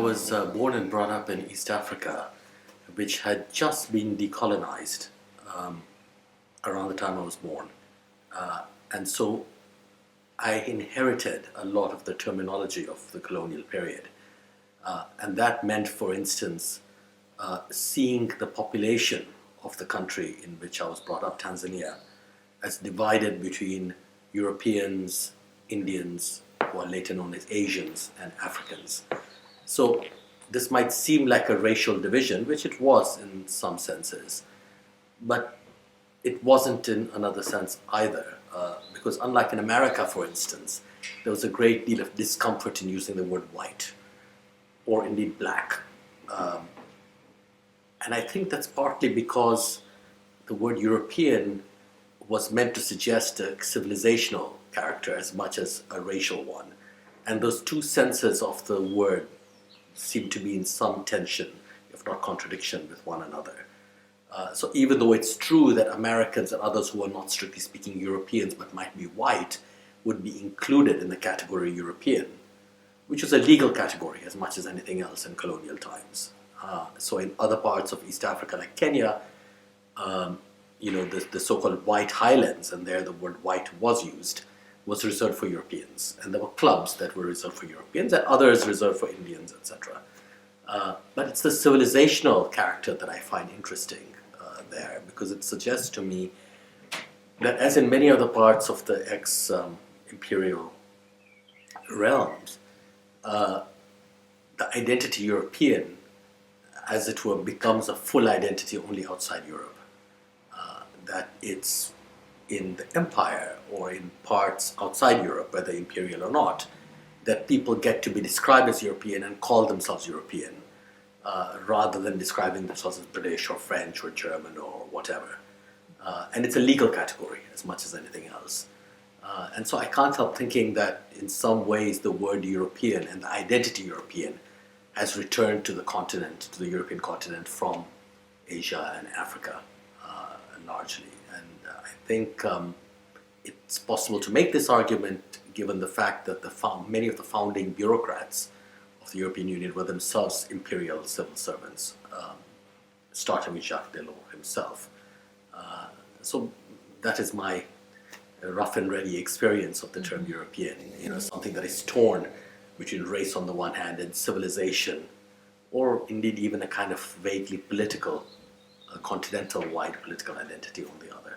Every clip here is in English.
was born and brought up in East Africa, which had just been decolonized around the time I was born. And so I inherited a lot of the terminology of the colonial period. And that meant, for instance, seeing the population of the country in which I was brought up, Tanzania, as divided between Europeans, Indians, who are later known as Asians, and Africans. So this might seem like a racial division, which it was in some senses, but it wasn't in another sense either, because unlike in America, for instance, there was a great deal of discomfort in using the word white, or indeed black. And I think that's partly because the word European was meant to suggest a civilizational character as much as a racial one. And those two senses of the word seem to be in some tension, if not contradiction, with one another. So even though it's true that Americans and others who are not strictly speaking Europeans but might be white would be included in the category European, which was a legal category as much as anything else in colonial times. So in other parts of East Africa, like Kenya, the so-called white highlands, and there the word white was used, was reserved for Europeans. And there were clubs that were reserved for Europeans and others reserved for Indians, etc. But it's the civilizational character that I find interesting there, because it suggests to me that, as in many other parts of the ex-imperial realms, the identity European, as it were, becomes a full identity only outside Europe. That it's in the empire or in parts outside Europe, whether imperial or not, that people get to be described as European and call themselves European, rather than describing themselves as British or French or German or whatever. And it's a legal category as much as anything else. And so I can't help thinking that in some ways the word European and the identity European has returned to the continent, to the European continent, from Asia and Africa largely. And I think it's possible to make this argument given the fact that many of the founding bureaucrats of the European Union were themselves imperial civil servants, starting with Jacques Delors himself. So that is my rough and ready experience of the term European, something that is torn between race on the one hand and civilization, or indeed even a kind of vaguely political, continental-wide political identity on the other.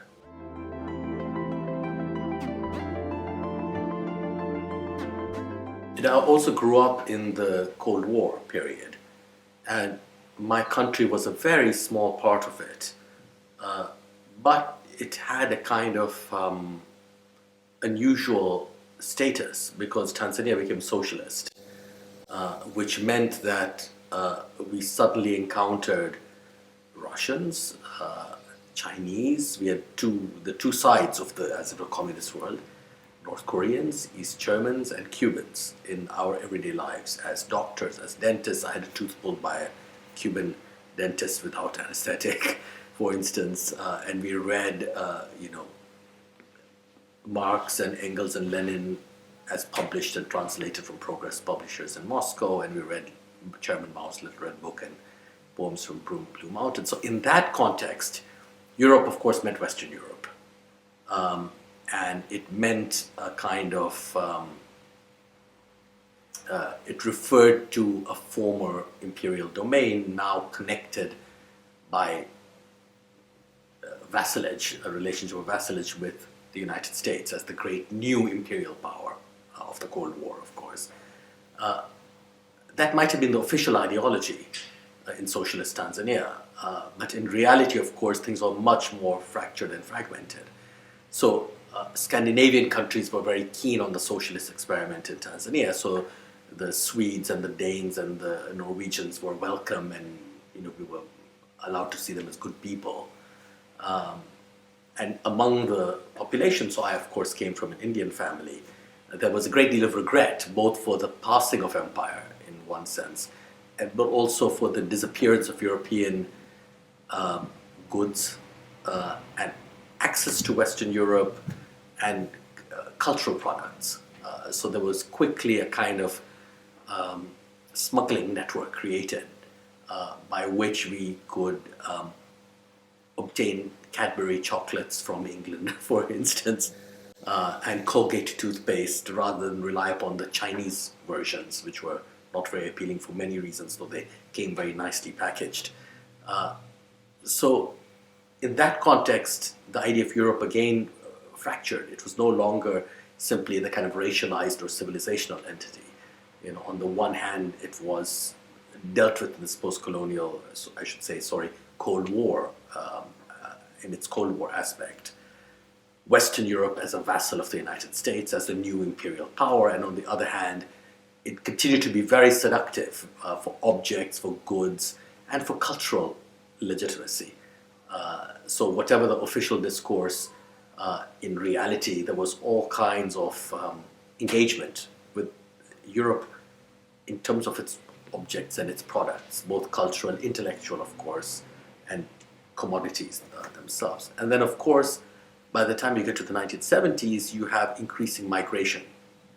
And I also grew up in the Cold War period, and my country was a very small part of it, but it had a kind of unusual status because Tanzania became socialist, which meant that we suddenly encountered Russians, Chinese. We had the two sides of the, as it were, communist world: North Koreans, East Germans, and Cubans in our everyday lives as doctors, as dentists. I had a tooth pulled by a Cuban dentist without anesthetic, for instance, and we read, Marx and Engels and Lenin as published and translated from Progress Publishers in Moscow, and we read Chairman Mao's Little Red Book and poems from Blue Mountain. So in that context, Europe, of course, meant Western Europe. And it meant a kind of, it referred to a former imperial domain now connected by vassalage, a relationship of vassalage with the United States as the great new imperial power of the Cold War, of course. That might have been the official ideology in socialist Tanzania, but in reality, of course, things were much more fractured and fragmented. So Scandinavian countries were very keen on the socialist experiment in Tanzania, so the Swedes and the Danes and the Norwegians were welcome, and we were allowed to see them as good people. And among the population, so I of course came from an Indian family, there was a great deal of regret, both for the passing of empire in one sense, but also for the disappearance of European goods and access to Western Europe and cultural products. So there was quickly a kind of smuggling network created by which we could obtain Cadbury chocolates from England, for instance, and Colgate toothpaste rather than rely upon the Chinese versions, which were not very appealing for many reasons, though they came very nicely packaged. So in that context, the idea of Europe again fractured. It was no longer simply the kind of racialized or civilizational entity. On the one hand, it was dealt with in this post-colonial, I should say, Cold War, in its Cold War aspect. Western Europe as a vassal of the United States, as the new imperial power, and on the other hand, it continued to be very seductive for objects, for goods, and for cultural legitimacy. So whatever the official discourse, in reality, there was all kinds of engagement with Europe in terms of its objects and its products, both cultural, intellectual, of course, and commodities themselves. And then, of course, by the time you get to the 1970s, you have increasing migration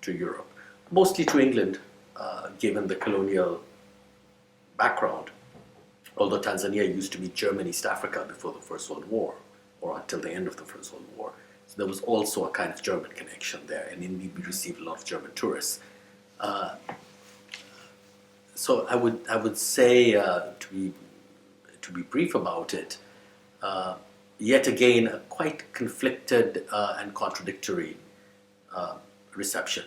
to Europe, mostly to England, given the colonial background. Although Tanzania used to be German East Africa before the First World War, or until the end of the First World War. So there was also a kind of German connection there, and indeed we received a lot of German tourists. So I would say, to be brief about it, yet again a quite conflicted and contradictory reception.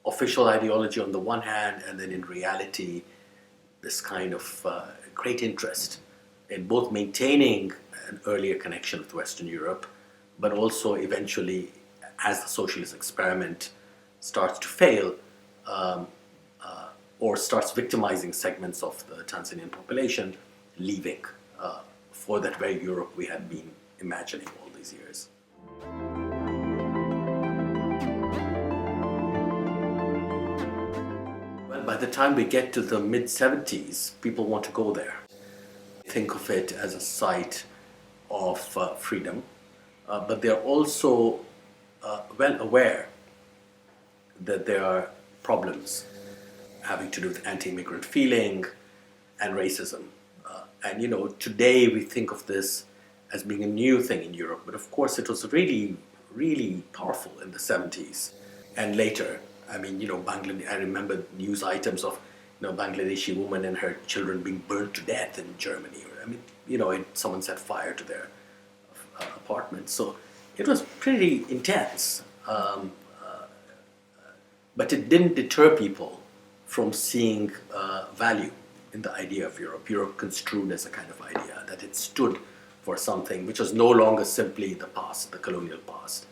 Official ideology on the one hand, and then in reality, this kind of great interest in both maintaining an earlier connection with Western Europe, but also eventually, as the socialist experiment starts to fail, or starts victimizing segments of the Tanzanian population, leaving for that very Europe we had been imagining all these years. Well, by the time we get to the mid-70s, people want to go there. Think of it as a site of freedom, but they're also well aware that there are problems having to do with anti-immigrant feeling and racism. And today we think of this as being a new thing in Europe, but of course it was really, really powerful in the 70s and later. I mean, Bangladesh, I remember news items of Bangladeshi woman and her children being burned to death in Germany. I mean, someone set fire to their apartment. So it was pretty intense. But it didn't deter people from seeing value in the idea of Europe. Europe construed as a kind of idea, that it stood for something which was no longer simply the past, the colonial past.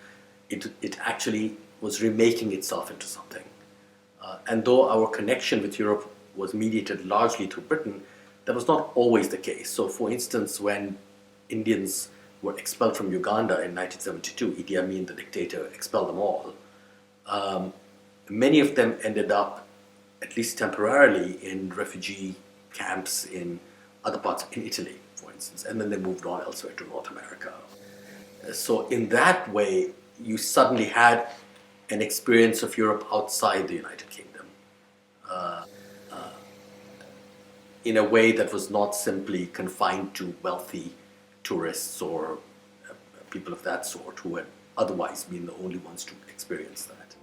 It actually was remaking itself into something. And though our connection with Europe was mediated largely through Britain, that was not always the case. So for instance, when Indians were expelled from Uganda in 1972, Idi Amin, the dictator, expelled them all. Many of them ended up, at least temporarily, in refugee camps in other parts, in Italy, for instance, and then they moved on elsewhere to North America. So in that way, you suddenly had an experience of Europe outside the United Kingdom, in a way that was not simply confined to wealthy tourists or people of that sort who had otherwise been the only ones to experience that.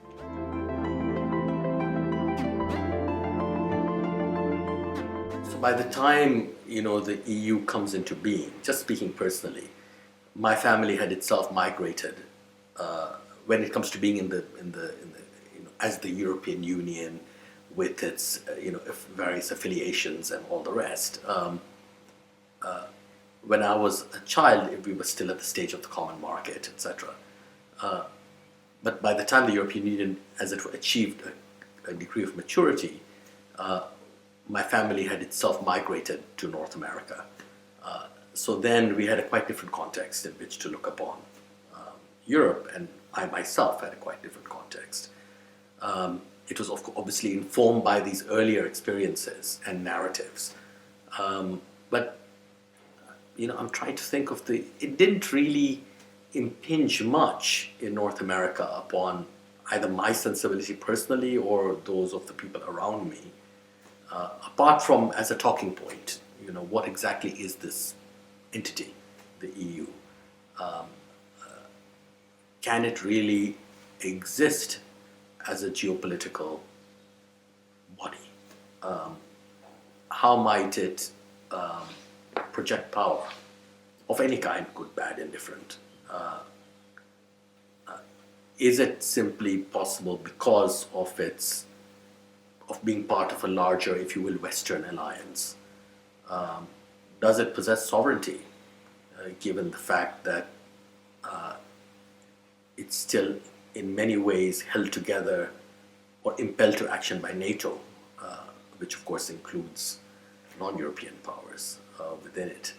So by the time the EU comes into being, just speaking personally, my family had itself migrated when it comes to being in the as the European Union with its various affiliations and all the rest. When I was a child, we were still at the stage of the common market, etc. But by the time the European Union, as it were, achieved a degree of maturity, my family had itself migrated to North America. So then we had a quite different context in which to look upon Europe, and I myself had a quite different context. It was obviously informed by these earlier experiences and narratives. But I'm trying to think of it didn't really impinge much in North America upon either my sensibility personally or those of the people around me, apart from as a talking point, what exactly is this entity, the EU? Can it really exist as a geopolitical body? How might it project power of any kind, good, bad, indifferent? Is it simply possible because of being part of a larger, if you will, Western alliance? Does it possess sovereignty, given the fact that it's still in many ways held together or impelled to action by NATO, which of course includes non-European powers within it?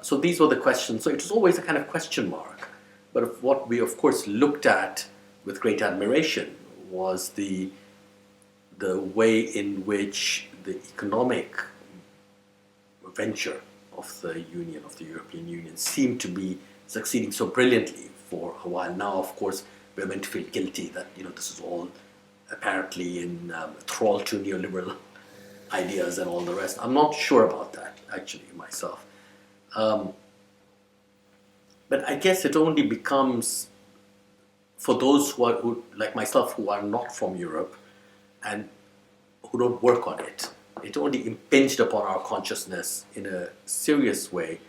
So these were the questions. So it was always a kind of question mark. But what we of course looked at with great admiration was the way in which the economic venture of the Union, of the European Union, seemed to be succeeding so brilliantly for a while. Now, of course, we're meant to feel guilty that this is all apparently in thrall to neoliberal ideas and all the rest. I'm not sure about that, actually, myself. But I guess it only becomes, for those who, like myself, who are not from Europe and who don't work on it, it only impinged upon our consciousness in a serious way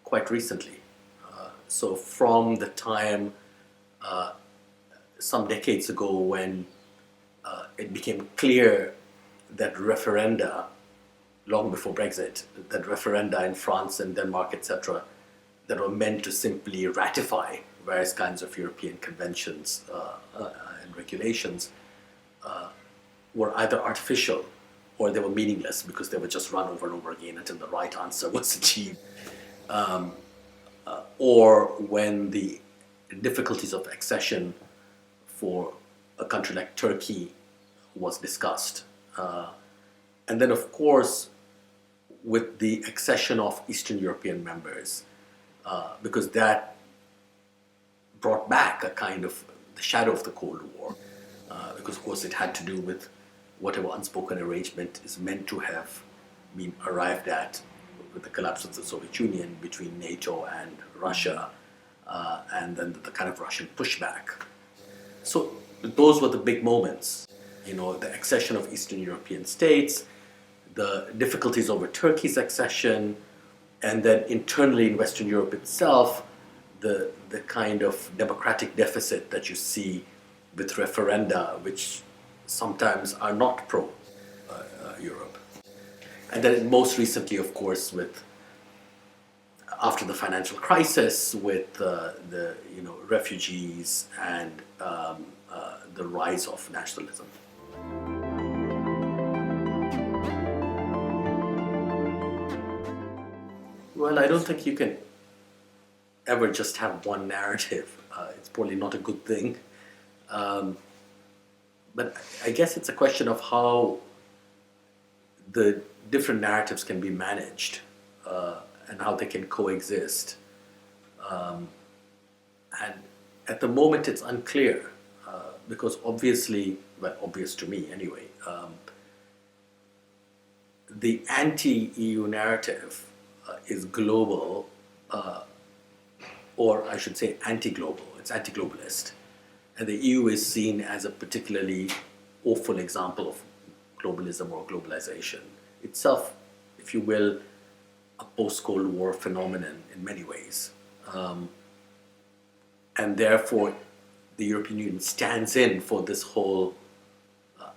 quite recently. So from the time some decades ago when it became clear that referenda, long before Brexit, that referenda in France and Denmark, etc., that were meant to simply ratify various kinds of European conventions and regulations were either artificial or they were meaningless because they were just run over and over again until the right answer was achieved. Or when the difficulties of accession for a country like Turkey was discussed. And then, of course, with the accession of Eastern European members, because that brought back a kind of the shadow of the Cold War, because, of course, it had to do with whatever unspoken arrangement is meant to have been arrived at with the collapse of the Soviet Union between NATO and Russia, and then the kind of Russian pushback. So those were the big moments, the accession of Eastern European states, the difficulties over Turkey's accession, and then internally in Western Europe itself, the kind of democratic deficit that you see with referenda, which sometimes are not pro-Europe. And then most recently, of course, after the financial crisis, with the refugees and the rise of nationalism. Well, I don't think you can ever just have one narrative. It's probably not a good thing. But I guess it's a question of how the different narratives can be managed and how they can coexist. And at the moment, it's unclear because obviously, well, obvious to me anyway, the anti-EU narrative is global, or I should say anti-global. It's anti-globalist. And the EU is seen as a particularly awful example of globalism or globalization. Itself, if you will, a post-Cold War phenomenon in many ways. And therefore, the European Union stands in for this whole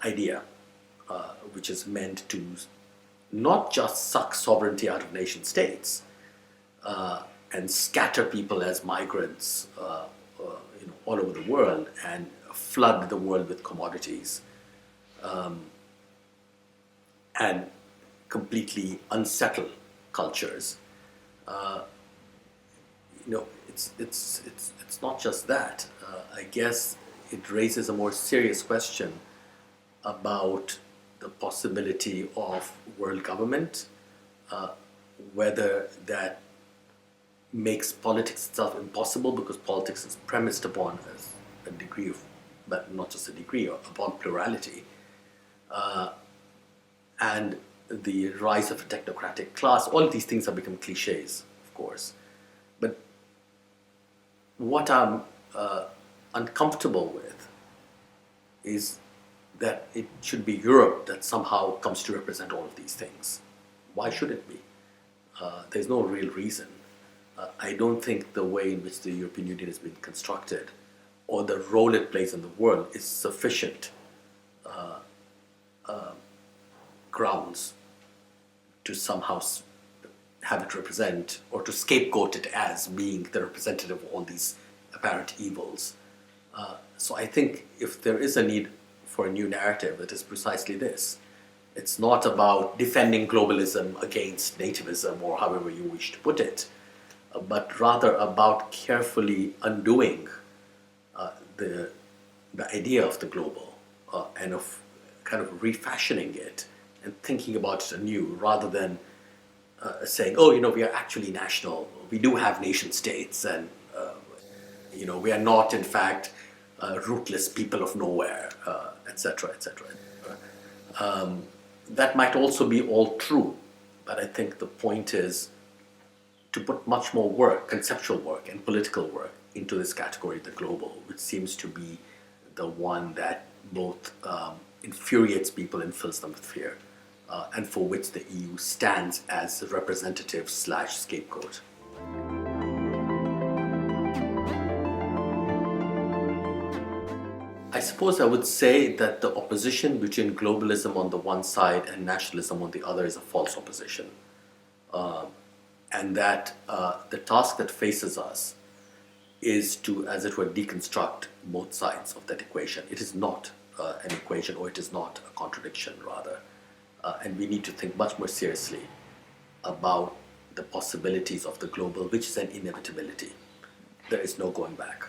idea, which is meant to not just suck sovereignty out of nation states and scatter people as migrants all over the world and flood the world with commodities and completely unsettle cultures. It's not just that. I guess it raises a more serious question about the possibility of world government, whether makes politics itself impossible because politics is premised upon, as a degree of, but not just a degree, upon plurality, and the rise of a technocratic class. All of these things have become cliches, of course. But what I'm uncomfortable with is that it should be Europe that somehow comes to represent all of these things. Why should it be? There's no real reason. I don't think the way in which the European Union has been constructed or the role it plays in the world is sufficient grounds to somehow have it represent or to scapegoat it as being the representative of all these apparent evils. So I think if there is a need for a new narrative, it is precisely this. It's not about defending globalism against nativism or however you wish to put it, but rather about carefully undoing the idea of the global and of kind of refashioning it and thinking about it anew rather than saying, oh, we are actually national, we do have nation states, and we are not in fact rootless people of nowhere, etc., etc. That might also be all true, but I think the point is to put much more work, conceptual work and political work, into this category, the global, which seems to be the one that both infuriates people and fills them with fear, and for which the EU stands as a representative / scapegoat. I suppose I would say that the opposition between globalism on the one side and nationalism on the other is a false opposition. And that the task that faces us is to, as it were, deconstruct both sides of that equation. It is not an equation, or it is not a contradiction, rather. And we need to think much more seriously about the possibilities of the global, which is an inevitability. There is no going back.